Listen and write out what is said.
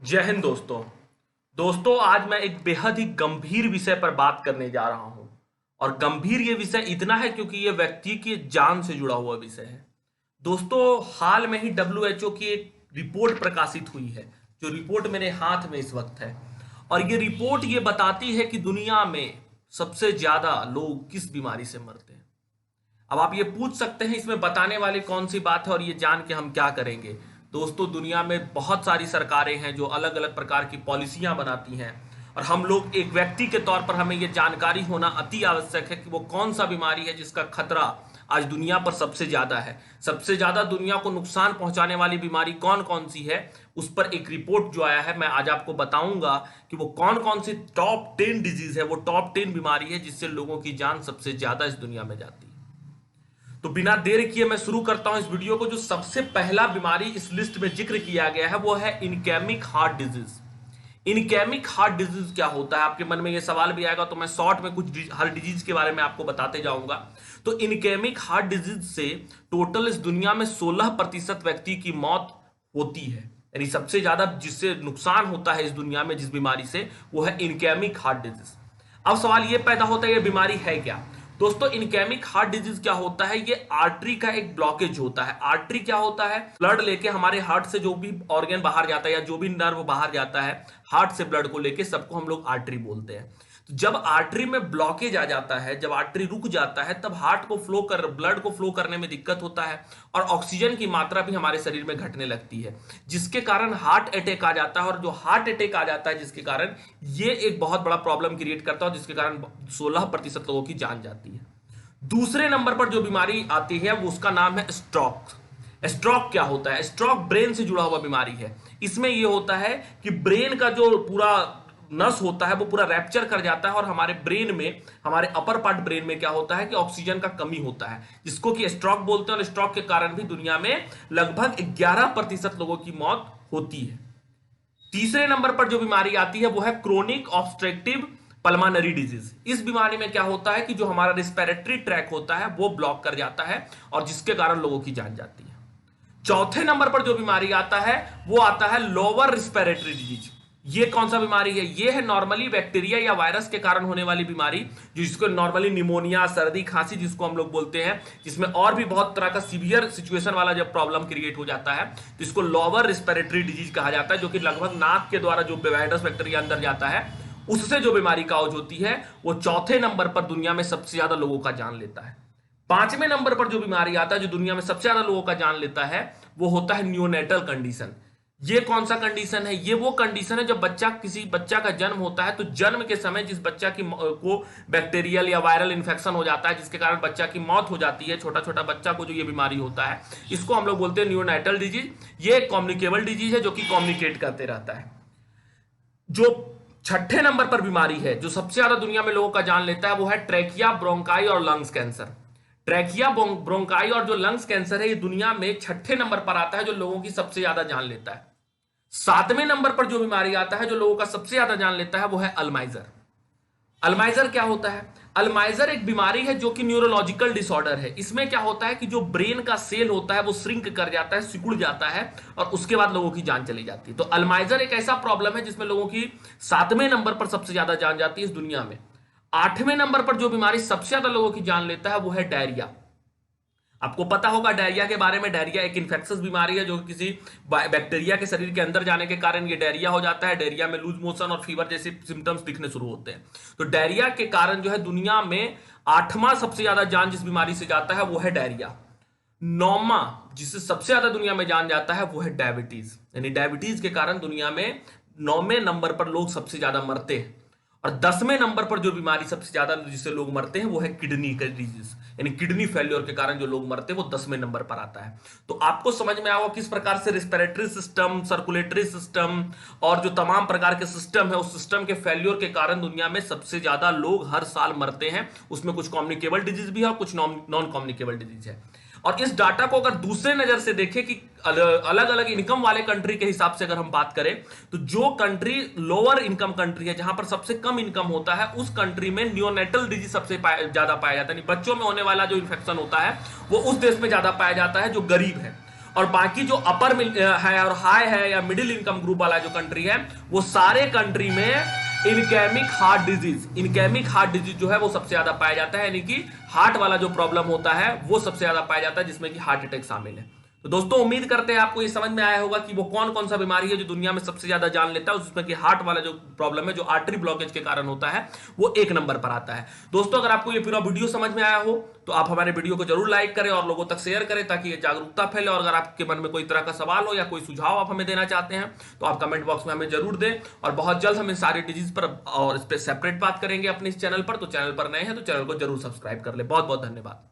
जय हिंद दोस्तों आज मैं एक बेहद ही गंभीर विषय पर बात करने जा रहा हूं। और गंभीर ये विषय इतना है क्योंकि ये व्यक्ति की जान से जुड़ा हुआ विषय है। दोस्तों, हाल में ही WHO की एक रिपोर्ट प्रकाशित हुई है, जो रिपोर्ट मेरे हाथ में इस वक्त है। और ये रिपोर्ट ये बताती है कि दुनिया में सबसे ज्यादा लोग किस बीमारी से मरते हैं। अब आप ये पूछ सकते हैं इसमें बताने वाली कौन सी बात है और ये जान के हम क्या करेंगे। दोस्तों, दुनिया में बहुत सारी सरकारें हैं जो अलग अलग प्रकार की पॉलिसियां बनाती हैं, और हम लोग एक व्यक्ति के तौर पर हमें ये जानकारी होना अति आवश्यक है कि वो कौन सा बीमारी है जिसका खतरा आज दुनिया पर सबसे ज्यादा है। सबसे ज्यादा दुनिया को नुकसान पहुंचाने वाली बीमारी कौन कौन सी है, उस पर एक रिपोर्ट जो आया है, मैं आज आपको बताऊंगा कि वो कौन कौन सी टॉप 10 डिजीज है, वो टॉप 10 बीमारी है जिससे लोगों की जान सबसे ज्यादा इस दुनिया में जाती है। तो बिना देर किए मैं शुरू करता हूं इस वीडियो को। जो सबसे पहला बीमारी इस लिस्ट में जिक्र किया गया है वो है इनकैमिक हार्ट डिजीज। इनकैमिक हार्ट डिजीज क्या होता है, आपके मन में ये सवाल भी आएगा, तो मैं शॉर्ट में कुछ हर डिजीज के बारे में आपको बताते जाऊंगा। तो इनकैमिक हार्ट डिजीज से टोटल इस दुनिया में 16% व्यक्ति की मौत होती है। यानी सबसे ज्यादा जिससे नुकसान होता है इस दुनिया में जिस बीमारी से, वो है इनकैमिक हार्ट डिजीज। अब सवाल ये पैदा होता है ये बीमारी है क्या। दोस्तों, इनकैमिक हार्ट डिजीज क्या होता है, ये आर्टरी का एक ब्लॉकेज होता है। आर्टरी क्या होता है, ब्लड लेके हमारे हार्ट से जो भी ऑर्गन बाहर जाता है या जो भी नर्व बाहर जाता है हार्ट से ब्लड को लेके, सबको हम लोग आर्टरी बोलते हैं। तो जब आर्टरी में ब्लॉकेज आ जाता है, जब आर्टरी रुक जाता है, तब हार्ट को ब्लड को फ्लो करने में दिक्कत होता है और ऑक्सीजन की मात्रा भी हमारे शरीर में घटने लगती है, जिसके कारण हार्ट अटैक आ जाता है। और जो हार्ट अटैक आ जाता है जिसके कारण ये एक बहुत बड़ा प्रॉब्लम क्रिएट करता है, जिसके कारण 16% लोगों की जान जाती है। दूसरे नंबर पर जो बीमारी आती है वो उसका नाम है स्ट्रोक। स्ट्रोक क्या होता है, स्ट्रोक ब्रेन से जुड़ा हुआ बीमारी है। इसमें यह होता है कि ब्रेन का जो पूरा नस होता है वो पूरा रैप्चर कर जाता है, और हमारे ब्रेन में, हमारे अपर पार्ट ब्रेन में क्या होता है कि ऑक्सीजन का कमी होता है, जिसको कि स्ट्रोक बोलते हैं। और स्ट्रोक के कारण भी दुनिया में लगभग 11% लोगों की मौत होती है। तीसरे नंबर पर जो बीमारी आती है वो है क्रोनिक ऑब्स्ट्रक्टिव पल्मोनरी डिजीज। इस बीमारी में क्या होता है कि जो हमारा रिस्पिरेटरी ट्रैक होता है वो ब्लॉक कर जाता है, और जिसके कारण लोगों की जान जाती है। चौथे नंबर पर जो बीमारी आता है वो आता है लोअर रिस्पिरेटरी डिजीज। ये कौन सा बीमारी है, ये है नॉर्मली बैक्टीरिया या वायरस के कारण होने वाली बीमारी, जिसको नॉर्मली निमोनिया, सर्दी खांसी जिसको हम लोग बोलते हैं, जिसमें और भी बहुत तरह का सीवियर सिचुएशन वाला जब प्रॉब्लम क्रिएट हो जाता है तो इसको लोअर रिस्पिरेटरी डिजीज कहा जाता है, जो कि लगभग नाक के द्वारा जो वायरस बैक्टीरिया अंदर जाता है उससे जो बीमारी काउज होती है, वो चौथे नंबर पर दुनिया में सबसे ज्यादा लोगों का जान लेता है। पांचवें नंबर पर जो बीमारी आता है जो दुनिया में सबसे ज्यादा लोगों का जान लेता है वो होता है नियोनेटल कंडीशन। ये कौन सा कंडीशन है, ये वो कंडीशन है जब किसी बच्चा का जन्म होता है, तो जन्म के समय जिस बच्चा को बैक्टीरियल या वायरल इंफेक्शन हो जाता है, जिसके कारण बच्चा की मौत हो जाती है, छोटा छोटा बच्चा को जो ये बीमारी होता है, इसको हम लोग बोलते हैं नियोनेटल डिजीज। ये एक कम्युनिकेबल डिजीज है जो कि कम्युनिकेट करते रहता है। जो छठे नंबर पर बीमारी है जो सबसे ज्यादा दुनिया में लोगों का जान लेता है वो है ट्रैकिया, ब्रोंकाई और लंग्स कैंसर। ट्रैकिया, ब्रोंकाई और जो लंग्स कैंसर है ये दुनिया में छठे नंबर पर आता है जो लोगों की सबसे ज्यादा जान लेता है। सातवें नंबर पर जो बीमारी आता है जो लोगों का सबसे ज्यादा जान लेता है वो है अल्जाइमर। अल्जाइमर क्या होता है, अल्जाइमर एक बीमारी है जो कि न्यूरोलॉजिकल डिसऑर्डर है। इसमें क्या होता है कि जो ब्रेन का सेल होता है वो श्रिंक कर जाता है, सिकुड़ जाता है, और उसके बाद लोगों की जान चली जाती है। तो अल्जाइमर एक ऐसा प्रॉब्लम है जिसमें लोगों की सातवें नंबर पर सबसे ज्यादा जान जाती है इस दुनिया में। आठवें नंबर पर जो बीमारी सबसे ज्यादा लोगों की जान लेता है वो है डायरिया। आपको पता होगा डायरिया के बारे में, डायरिया एक इन्फेक्शियस बीमारी है जो किसी बैक्टीरिया के शरीर के अंदर जाने के कारण ये डायरिया हो जाता है। डायरिया में लूज मोशन और फीवर जैसे सिम्टम्स दिखने शुरू होते हैं। तो डायरिया के कारण जो है दुनिया में आठवां सबसे ज्यादा जान जिस बीमारी से जाता है वो है डायरिया। नौवां जिससे सबसे ज्यादा दुनिया में जान जाता है वो है डायबिटीज। यानी डायबिटीज के कारण दुनिया में 9वें नंबर पर लोग सबसे ज्यादा मरते हैं। और 10वें नंबर पर जो बीमारी सबसे ज्यादा जिससे लोग मरते हैं वो है किडनी का डिजीज, यानी किडनी फेल्योर के कारण जो लोग मरते हैं वो 10वें नंबर पर आता है। तो आपको समझ में आओ किस प्रकार से रिस्पिरेटरी सिस्टम, सर्कुलेटरी सिस्टम और जो तमाम प्रकार के सिस्टम है उस सिस्टम के फेल्योर के कारण दुनिया में सबसे ज्यादा लोग हर साल मरते हैं। उसमें कुछ कम्युनिकेबल डिजीज भी है और कुछ नॉन कम्युनिकेबल डिजीज है। और इस डाटा को अगर दूसरे नजर से देखें कि अलग अलग इनकम वाले कंट्री के हिसाब से अगर हम बात करें, तो जो कंट्री लोअर इनकम कंट्री है, जहां पर सबसे कम इनकम होता है, उस कंट्री में नियोनेटल डिजीज सबसे ज्यादा पाया जाता है। बच्चों में होने वाला जो इन्फेक्शन होता है वो उस देश में ज्यादा पाया जाता है जो गरीब है। और बाकी जो अपर है और हाई है या मिडिल इनकम ग्रुप वाला जो कंट्री है, वो सारे कंट्री में इनकेमिक हार्ट डिजीज जो है वो सबसे ज्यादा पाया जाता है, यानी कि हार्ट वाला जो प्रॉब्लम होता है वो सबसे ज्यादा पाया जाता है, जिसमें कि हार्ट अटैक शामिल है। तो दोस्तों उम्मीद करते हैं आपको ये समझ में आया होगा कि वो कौन कौन सा बीमारी है जो दुनिया में सबसे ज्यादा जान लेता है, उसमें कि हार्ट वाला जो प्रॉब्लम है, जो आर्टरी ब्लॉकेज के कारण होता है, वो 1 नंबर पर आता है। दोस्तों अगर आपको ये पूरा वीडियो समझ में आया हो तो आप हमारे वीडियो को जरूर लाइक करें और लोगों तक शेयर करें, ताकि ये जागरूकता फैले। और अगर आपके मन में कोई तरह का सवाल हो या कोई सुझाव आप हमें देना चाहते हैं तो आप कमेंट बॉक्स में हमें जरूर दें। और बहुत जल्द हम इन सारी डिजीज पर और इस पर सेपरेट बात करेंगे अपने इस चैनल पर। तो चैनल पर नए हैं तो चैनल को जरूर सब्सक्राइब कर ले। बहुत बहुत धन्यवाद।